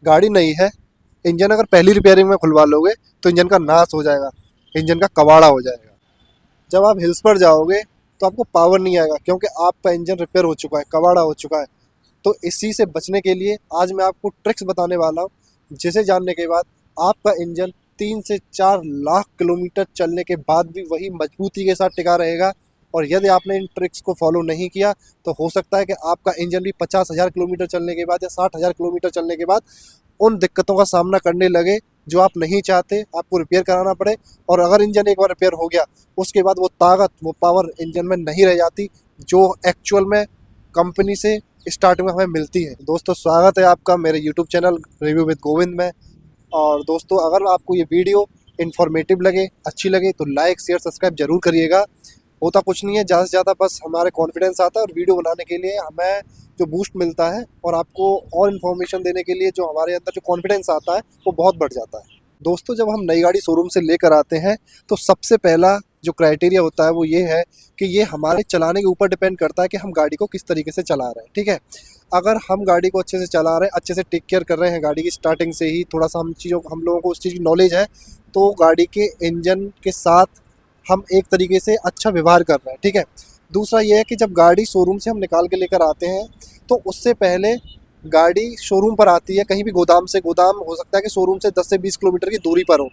गाड़ी नई है, इंजन अगर पहली रिपेयरिंग में खुलवा लोगे तो इंजन का नाश हो जाएगा, इंजन का कबाड़ा हो जाएगा। जब आप हिल्स पर जाओगे तो आपको पावर नहीं आएगा क्योंकि आपका इंजन रिपेयर हो चुका है, कबाड़ा हो चुका है। तो इसी से बचने के लिए आज मैं आपको ट्रिक्स बताने वाला हूँ, जिसे जानने के बाद आपका इंजन 3 से 4 लाख किलोमीटर चलने के बाद भी वही मजबूती के साथ टिका रहेगा। और यदि आपने इन ट्रिक्स को फॉलो नहीं किया तो हो सकता है कि आपका इंजन भी 50,000 किलोमीटर चलने के बाद या 60,000 किलोमीटर चलने के बाद उन दिक्कतों का सामना करने लगे जो आप नहीं चाहते, आपको रिपेयर कराना पड़े। और अगर इंजन एक बार रिपेयर हो गया उसके बाद वो ताकत, वो पावर इंजन में नहीं रह जाती जो एक्चुअल में कंपनी से स्टार्टिंग में हमें मिलती है। दोस्तों, स्वागत है आपका मेरे YouTube channel review with Govind में। और दोस्तों, अगर आपको ये वीडियो इन्फॉर्मेटिव लगे, अच्छी लगे तो लाइक शेयर सब्सक्राइब जरूर करिएगा। होता कुछ नहीं है, ज़्यादा से ज़्यादा बस हमारे कॉन्फिडेंस आता है और वीडियो बनाने के लिए हमें जो बूस्ट मिलता है और आपको और इन्फॉर्मेशन देने के लिए जो हमारे अंदर जो कॉन्फिडेंस आता है वो बहुत बढ़ जाता है। दोस्तों, जब हम नई गाड़ी शोरूम से लेकर आते हैं तो सबसे पहला जो क्राइटेरिया होता है वो ये है कि ये हमारे चलाने के ऊपर डिपेंड करता है कि हम गाड़ी को किस तरीके से चला रहे हैं। ठीक है, अगर हम गाड़ी को अच्छे से चला रहे हैं, अच्छे से टेक केयर कर रहे हैं गाड़ी की स्टार्टिंग से ही, थोड़ा सा हम लोगों को उस चीज़ की नॉलेज है, तो गाड़ी के इंजन के साथ हम एक तरीके से अच्छा व्यवहार कर रहे हैं। ठीक है, दूसरा ये है कि जब गाड़ी शोरूम से हम निकाल के लेकर आते हैं तो उससे पहले गाड़ी शोरूम पर आती है, कहीं भी गोदाम से, गोदाम हो सकता है कि शोरूम से 10 से 20 किलोमीटर की दूरी पर हो।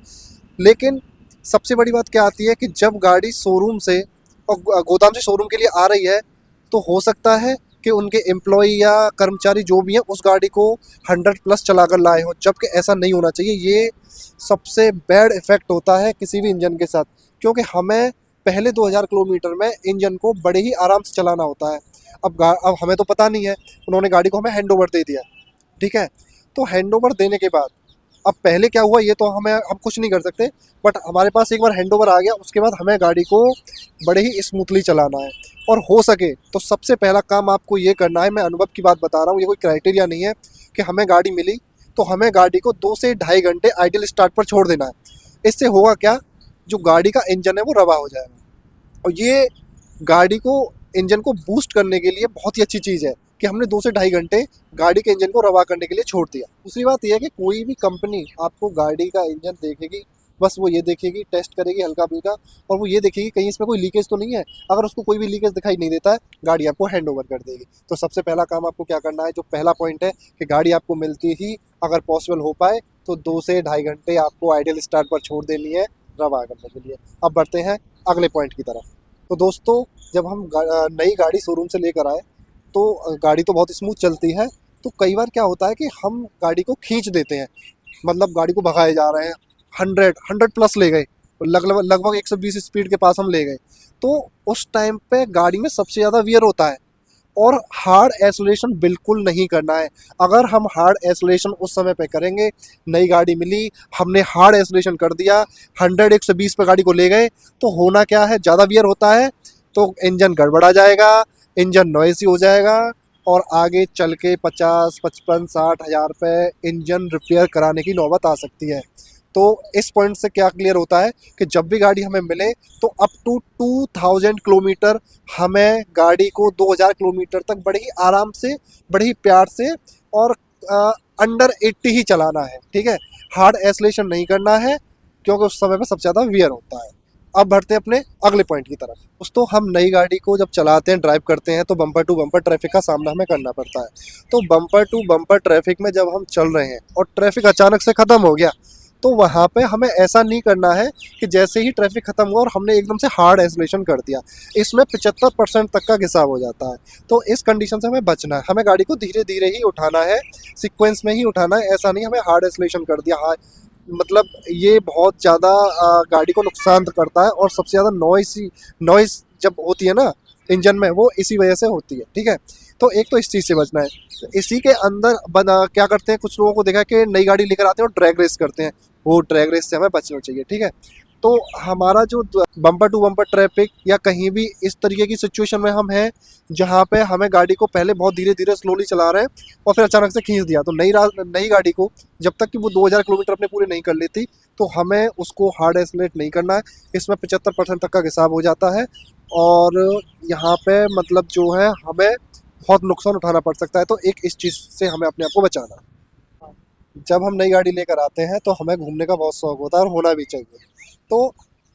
लेकिन सबसे बड़ी बात क्या आती है कि जब गाड़ी शोरूम से और गोदाम से शोरूम के लिए आ रही है तो हो सकता है कि उनके एम्प्लॉय या कर्मचारी जो भी हैं उस गाड़ी को 100+ चला कर लाए हों, जबकि ऐसा नहीं होना चाहिए। ये सबसे बैड इफ़ेक्ट होता है किसी भी इंजन के साथ, क्योंकि हमें पहले 2000 किलोमीटर में इंजन को बड़े ही आराम से चलाना होता है। अब हमें तो पता नहीं है, उन्होंने गाड़ी को हमें हैंड ओवर दे दिया। ठीक है, तो हैंड ओवर देने के बाद अब पहले क्या हुआ ये तो हम कुछ नहीं कर सकते, बट हमारे पास एक बार हैंड ओवर आ गया उसके बाद हमें गाड़ी को बड़े ही स्मूथली चलाना है। और हो सके तो सबसे पहला काम आपको ये करना है, मैं अनुभव की बात बता रहा हूँ, ये कोई क्राइटेरिया नहीं है, कि हमें गाड़ी मिली तो हमें गाड़ी को 2 से ढाई घंटे आइडियल स्टार्ट पर छोड़ देना है। इससे होगा क्या, जो गाड़ी का इंजन है वो रवा हो जाएगा। और ये गाड़ी को, इंजन को बूस्ट करने के लिए बहुत ही अच्छी चीज़ है कि हमने 2 से ढाई घंटे गाड़ी के इंजन को रवा करने के लिए छोड़ दिया। दूसरी बात यह है कि कोई भी कंपनी आपको गाड़ी का इंजन देखेगी, बस वो ये देखेगी, टेस्ट करेगी हल्का फुल्का, और वो ये देखेगी कहीं इसमें कोई लीकेज तो नहीं है। अगर उसको कोई भी लीकेज दिखाई नहीं देता है, गाड़ी आपको हैंड ओवर कर देगी। तो सबसे पहला काम आपको क्या करना है, जो पहला पॉइंट है कि गाड़ी आपको मिलती ही अगर पॉसिबल हो पाए तो 2 से ढाई घंटे आपको आइडियल स्टार्ट पर छोड़ देनी है रवा करने के लिए। अब बढ़ते हैं अगले पॉइंट की तरफ। तो दोस्तों, जब हम नई गाड़ी शोरूम से लेकर आए तो गाड़ी तो बहुत स्मूथ चलती है, तो कई बार क्या होता है कि हम गाड़ी को खींच देते हैं, मतलब गाड़ी को भगाए जा रहे हैं, 100+ ले गए, लगभग 120 स्पीड के पास हम ले गए। तो उस टाइम पे गाड़ी में सबसे ज़्यादा वियर होता है और हार्ड एक्सेलरेशन बिल्कुल नहीं करना है। अगर हम हार्ड एक्सेलरेशन उस समय पे करेंगे, नई गाड़ी मिली, हमने हार्ड एक्सेलरेशन कर दिया, 100-120 पे गाड़ी को ले गए, तो होना क्या है, ज़्यादा वियर होता है तो इंजन गड़बड़ा जाएगा, इंजन नॉइसी हो जाएगा और आगे चल के 50, 55, 60,000 पे इंजन रिपेयर कराने की नौबत आ सकती है। तो इस पॉइंट से क्या क्लियर होता है कि जब भी गाड़ी हमें मिले तो अप टू 2000 किलोमीटर हमें गाड़ी को 2000 किलोमीटर तक बड़े ही आराम से, बड़े ही प्यार से और अंडर 80 ही चलाना है। ठीक है, हार्ड एक्सेलरेशन नहीं करना है क्योंकि उस समय पर सबसे ज़्यादा वियर होता है। अब बढ़ते हैं अपने अगले पॉइंट की तरफ। दोस्तों, हम नई गाड़ी को जब चलाते हैं, ड्राइव करते हैं, तो बम्पर टू बम्पर ट्रैफिक का सामना हमें करना पड़ता है। तो बम्पर टू बम्पर ट्रैफिक में जब हम चल रहे हैं और ट्रैफिक अचानक से ख़त्म हो गया, तो वहाँ पे हमें ऐसा नहीं करना है कि जैसे ही ट्रैफिक ख़त्म हुआ और हमने एकदम से हार्ड एक्सेलरेशन कर दिया। इसमें 75% तक का घिसाव हो जाता है। तो इस कंडीशन से हमें बचना है, हमें गाड़ी को धीरे धीरे ही उठाना है, सीक्वेंस में ही उठाना है। ऐसा नहीं हमें हार्ड एक्सेलरेशन कर दिया, मतलब ये बहुत ज़्यादा गाड़ी को नुकसान करता है। और सबसे ज़्यादा नॉइस जब होती है ना इंजन में, वो इसी वजह से होती है। ठीक है, तो एक तो इस चीज़ से बचना है। तो इसी के अंदर क्या करते हैं, कुछ लोगों को देखा कि नई गाड़ी लेकर आते हैं और ड्रैग रेस करते हैं, वो ड्रैग रेस से हमें बचना चाहिए। ठीक है, तो हमारा जो बम्पर टू बम्पर ट्रैफिक या कहीं भी इस तरीके की सिचुएशन में हम हैं जहाँ पे हमें गाड़ी को पहले बहुत धीरे धीरे स्लोली चला रहे हैं और फिर अचानक से खींच दिया, तो नई गाड़ी को जब तक कि वो 2000 किलोमीटर अपने पूरे नहीं कर लेती तो हमें उसको हार्ड एक्सेलरेट नहीं करना है। इसमें 75% तक का घिसाव हो जाता है और यहाँ पे मतलब जो है हमें बहुत नुकसान उठाना पड़ सकता है। तो एक इस चीज़ से हमें अपने आप को बचाना है। जब हम नई गाड़ी लेकर आते हैं तो हमें घूमने का बहुत शौक होता है और होना भी चाहिए। तो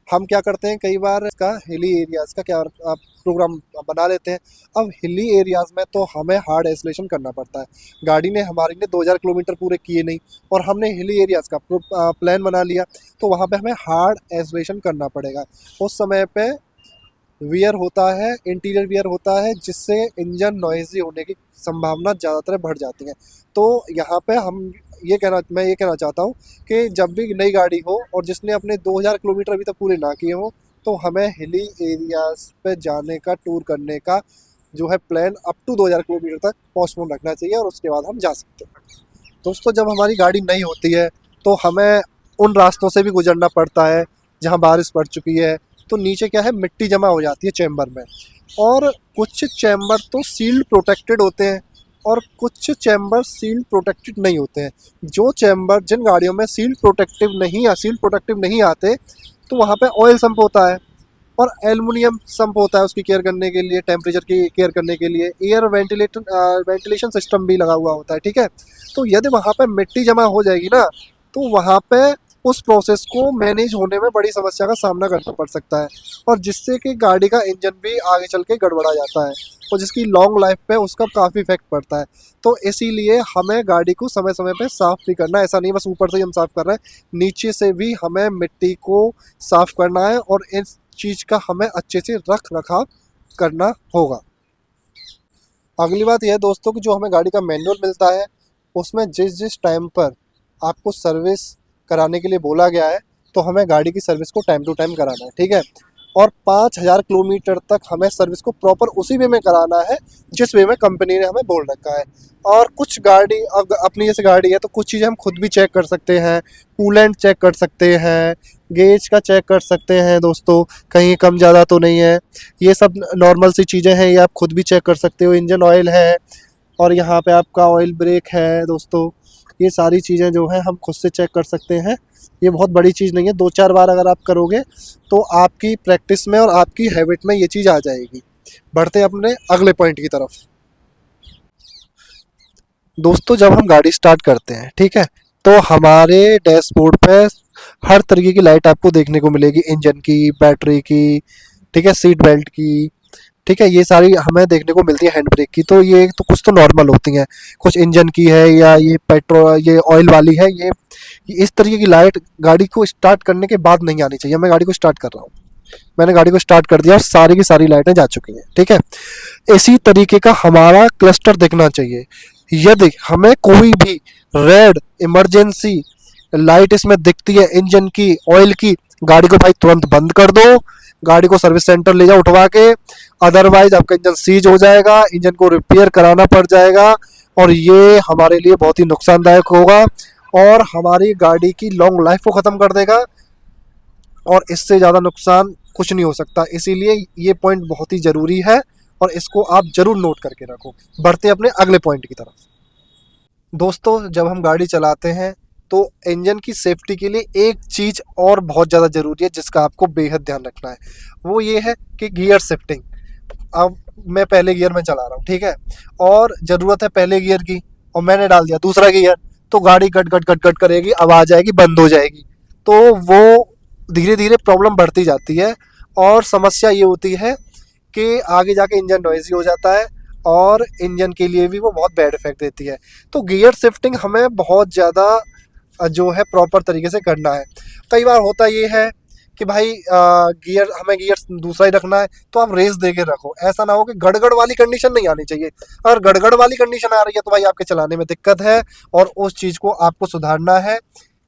हम क्या करते हैं, कई बार इसका हिली एरियाज़ का क्या प्रोग्राम बना लेते हैं। अब हिली एरियाज़ में तो हमें हार्ड एक्सेलरेशन करना पड़ता है। गाड़ी ने हमारी ने 2000 किलोमीटर पूरे किए नहीं और हमने हिली एरियाज़ का प्लान बना लिया, तो वहाँ पे हमें हार्ड एक्सेलरेशन करना पड़ेगा। उस समय पे वियर होता है, इंटीरियर वियर होता है, जिससे इंजन नॉइज़ी होने की संभावना ज़्यादातर बढ़ जाती है। तो यहाँ पे मैं ये कहना चाहता हूँ कि जब भी नई गाड़ी हो और जिसने अपने 2000 किलोमीटर अभी तक पूरे ना किए हों, तो हमें हिली एरियाज़ पे जाने का, टूर करने का जो है प्लान अप टू 2000 किलोमीटर तक पोस्टपोन रखना चाहिए और उसके बाद हम जा सकते हैं। दोस्तों, जब हमारी गाड़ी नई होती है तो हमें उन रास्तों से भी गुजरना पड़ता है जहाँ बारिश पड़ चुकी है, तो नीचे क्या है, मिट्टी जमा हो जाती है चैम्बर में। और कुछ चैम्बर तो सील्ड प्रोटेक्टेड होते हैं और कुछ चैम्बर सील्ड प्रोटेक्टेड नहीं होते हैं। जो चैम्बर जिन गाड़ियों में सील्ड प्रोटेक्टिव नहीं आते, तो वहाँ पे ऑयल संप होता है और एल्युमिनियम संप होता है उसकी केयर करने के लिए, टेम्परेचर की केयर करने के लिए। एयर वेंटिलेशन सिस्टम भी लगा हुआ होता है, ठीक है। तो यदि वहाँ पे मिट्टी जमा हो जाएगी ना, तो वहाँ पे उस प्रोसेस को मैनेज होने में बड़ी समस्या का सामना करना पड़ सकता है, और जिससे कि गाड़ी का इंजन भी आगे चल के गड़बड़ा जाता है और जिसकी लॉन्ग लाइफ पे उसका काफ़ी इफेक्ट पड़ता है। तो इसीलिए हमें गाड़ी को समय समय पे साफ़ भी करना है। ऐसा नहीं बस ऊपर से ही हम साफ़ कर रहे हैं, नीचे से भी हमें मिट्टी को साफ़ करना है और इस चीज़ का हमें अच्छे से रख रखाव करना होगा। अगली बात यह है दोस्तों कि जो हमें गाड़ी का मैनुअल मिलता है, उसमें जिस जिस टाइम पर आपको सर्विस कराने के लिए बोला गया है, तो हमें गाड़ी की सर्विस को टाइम टू टाइम कराना है, ठीक है। और 5000 किलोमीटर तक हमें सर्विस को प्रॉपर उसी वे में कराना है जिस वे में कंपनी ने हमें बोल रखा है। और कुछ गाड़ी, अब अपनी जैसे गाड़ी है तो कुछ चीज़ें हम खुद भी चेक कर सकते हैं। कूलेंट चेक कर सकते हैं, गेज का चेक कर सकते हैं दोस्तों, कहीं कम ज़्यादा तो नहीं है। ये सब नॉर्मल सी चीज़ें हैं, ये आप खुद भी चेक कर सकते हो। इंजन ऑयल है और यहाँ पे आपका ऑयल ब्रेक है दोस्तों, ये सारी चीज़ें जो हैं हम खुद से चेक कर सकते हैं। ये बहुत बड़ी चीज़ नहीं है, 2-4 बार अगर आप करोगे तो आपकी प्रैक्टिस में और आपकी हैबिट में ये चीज़ आ जाएगी। बढ़ते अपने अगले पॉइंट की तरफ। दोस्तों, जब हम गाड़ी स्टार्ट करते हैं, ठीक है, तो हमारे डैशबोर्ड पे हर तरीके की लाइट आपको देखने को मिलेगी, इंजन की, बैटरी की, ठीक है, सीट बेल्ट की, ठीक है, ये सारी हमें देखने को मिलती है। हैंड ब्रेक की तो ये तो कुछ तो नॉर्मल होती हैं, कुछ इंजन की है या ये पेट्रोल, ये ऑयल वाली है। ये इस तरीके की लाइट गाड़ी को स्टार्ट करने के बाद नहीं आनी चाहिए। मैं गाड़ी को स्टार्ट कर रहा हूँ, मैंने गाड़ी को स्टार्ट कर दिया और सारी की सारी लाइटें जा चुकी हैं, ठीक है। इसी तरीके का हमारा क्लस्टर दिखना चाहिए। यदि हमें कोई भी रेड इमरजेंसी लाइट इसमें दिखती है, इंजन की, ऑयल की, गाड़ी को भाई तुरंत बंद कर दो, गाड़ी को सर्विस सेंटर ले जाओ उठवा के, अदरवाइज आपका इंजन सीज हो जाएगा, इंजन को रिपेयर कराना पड़ जाएगा और ये हमारे लिए बहुत ही नुकसानदायक होगा और हमारी गाड़ी की लॉन्ग लाइफ को ख़त्म कर देगा और इससे ज़्यादा नुकसान कुछ नहीं हो सकता। इसीलिए ये पॉइंट बहुत ही ज़रूरी है और इसको आप ज़रूर नोट करके रखो। बढ़ते अपने अगले पॉइंट की तरफ। दोस्तों, जब हम गाड़ी चलाते हैं तो इंजन की सेफ्टी के लिए एक चीज़ और बहुत ज़्यादा ज़रूरी है जिसका आपको बेहद ध्यान रखना है, वो ये है कि गियर शिफ्टिंग। अब मैं पहले गियर में चला रहा हूँ, ठीक है, और ज़रूरत है पहले गियर की और मैंने डाल दिया दूसरा गियर, तो गाड़ी गट गट गट गट करेगी, आवाज़ आएगी, बंद हो जाएगी। तो वो धीरे धीरे प्रॉब्लम बढ़ती जाती है और समस्या ये होती है कि आगे जाके इंजन नॉइज़ी हो जाता है और इंजन के लिए भी वो बहुत बैड इफेक्ट देती है। तो गियर शिफ्टिंग हमें बहुत ज़्यादा जो है प्रॉपर तरीके से करना है। कई बार होता ये है कि भाई हमें गियर दूसरा ही रखना है, तो आप रेस दे के रखो। ऐसा ना हो कि गड़गड़ वाली कंडीशन नहीं आनी चाहिए। अगर गड़गड़ वाली कंडीशन आ रही है तो भाई आपके चलाने में दिक्कत है और उस चीज़ को आपको सुधारना है,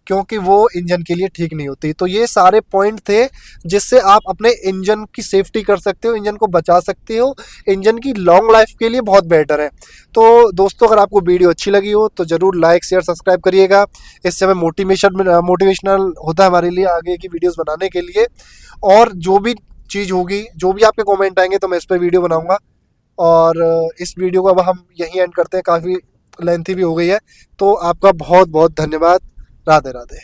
क्योंकि वो इंजन के लिए ठीक नहीं होती। तो ये सारे पॉइंट थे जिससे आप अपने इंजन की सेफ्टी कर सकते हो, इंजन को बचा सकते हो, इंजन की लॉन्ग लाइफ के लिए बहुत बेटर है। तो दोस्तों, अगर आपको वीडियो अच्छी लगी हो तो ज़रूर लाइक शेयर सब्सक्राइब करिएगा। इससे हमें मोटिवेशनल होता है हमारे लिए आगे की वीडियोज़ बनाने के लिए। और जो भी चीज़ होगी, जो भी आपके कॉमेंट आएंगे तो मैं इस पर वीडियो बनाऊँगा। और इस वीडियो को अब हम यहीं एंड करते हैं, काफ़ी लेंथी भी हो गई है। तो आपका बहुत बहुत धन्यवाद। राधे राधे।